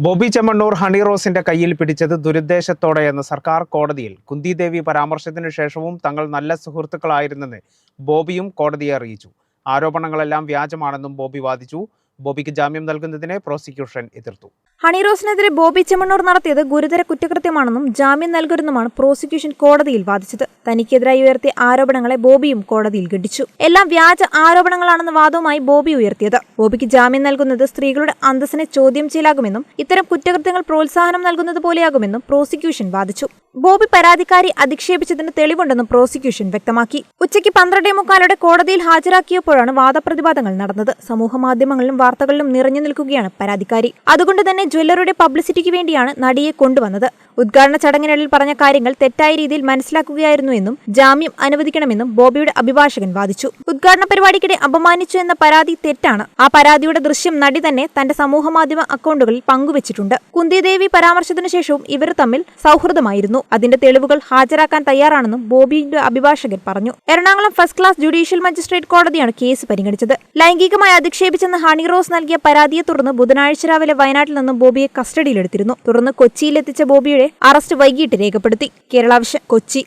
Bobby Chemmanur honey റോസിന്റെ കയ്യിൽ പിടിച്ചത് ദുരുദ്ദേശത്തോടെയെന്ന് സർക്കാർ കോടതിയിൽ. കുന്തിദേവി പരാമർശത്തിനു ശേഷവും തങ്ങൾ നല്ല സുഹൃത്തുക്കളായിരുന്നെന്ന് ബോബിയും കോടതിയെ അറിയിച്ചു. ആരോപണങ്ങളെല്ലാം വ്യാജമാണെന്നും ബോബി വാദിച്ചു. ബോബിക്ക് ജാമ്യം നൽകുന്നതിനെ പ്രോസിക്യൂഷൻ എതിർത്തു. ഹണി റോസിനെതിരെ ബോബി ചെമ്മണ്ണൂർ നടത്തിയത് ഗുരുതര കുറ്റകൃത്യമാണെന്നും ജാമ്യം നൽകരുതെന്നുമാണ് പ്രോസിക്യൂഷൻ കോടതിയിൽ വാദിച്ചത്. തനിക്കെതിരായി ഉയർത്തിയ ആരോപണങ്ങളെ ബോബിയും കോടതിയിൽ ഖണ്ഡിച്ചു. എല്ലാം വ്യാജ ആരോപണങ്ങളാണെന്ന വാദവുമായി ബോബി ഉയർത്തിയത്. ബോബിക്ക് ജാമ്യം നൽകുന്നത് സ്ത്രീകളുടെ അന്തസ്സിനെ ചോദ്യം ചെയ്യലാകുമെന്നും ഇത്തരം കുറ്റകൃത്യങ്ങൾ പ്രോത്സാഹനം നൽകുന്നത് പോലെയാകുമെന്നും പ്രോസിക്യൂഷൻ വാദിച്ചു. ബോബി പരാതിക്കാരി അധിക്ഷേപിച്ചതിന് തെളിവുണ്ടെന്നും പ്രോസിക്യൂഷൻ വ്യക്തമാക്കി. ഉച്ചയ്ക്ക് 12:45 കോടതിയിൽ ഹാജരാക്കിയപ്പോഴാണ് വാദപ്രതിവാദങ്ങൾ നടന്നത്. സമൂഹമാധ്യമങ്ങളിലും വാർത്തകളിലും നിറഞ്ഞു നിൽക്കുകയാണ് പരാതിക്കാരി. അതുകൊണ്ട് തന്നെ ജ്വല്ലറിയുടെ പബ്ലിസിറ്റിക്ക് വേണ്ടിയാണ് നടിയെ കൊണ്ടുവന്നത്. ഉദ്ഘാടന ചടങ്ങിനിടയിൽ പറഞ്ഞ കാര്യങ്ങൾ തെറ്റായ രീതിയിൽ മനസ്സിലാക്കുകയായിരുന്നുവെന്നും ജാമ്യം അനുവദിക്കണമെന്നും ബോബിയുടെ അഭിഭാഷകൻ വാദിച്ചു. ഉദ്ഘാടന പരിപാടിക്കിടെ അപമാനിച്ചു എന്ന പരാതി തെറ്റാണ്. ആ പരാതിയുടെ ദൃശ്യം നടി തന്നെ തന്റെ സമൂഹമാധ്യമ അക്കൗണ്ടുകളിൽ പങ്കുവച്ചിട്ടുണ്ട്. കുന്തിദേവി പരാമർശത്തിനു ശേഷവും ഇവർ തമ്മിൽ സൗഹൃദമായിരുന്നു. അതിന്റെ തെളിവുകൾ ഹാജരാക്കാൻ തയ്യാറാണെന്നും ബോബിയുടെ അഭിഭാഷകൻ പറഞ്ഞു. Ernakulam first class judicial magistrate കോടതിയാണ് കേസ് പരിഗണിച്ചത്. ലൈംഗികമായി അധിക്ഷേപിച്ചെന്ന് ഹണി റോസ് നൽകിയ പരാതിയെ തുടർന്ന് ബുധനാഴ്ച രാവിലെ വയനാട്ടിൽ നിന്നും ബോബിയെ കസ്റ്റഡിയിലെടുത്തിരുന്നു. തുടർന്ന് കൊച്ചിയിലെത്തിച്ച ബോബിയുടെ അറസ്റ്റ് വൈകിട്ട് രേഖപ്പെടുത്തി. കേരള വിഷൻ, കൊച്ചി.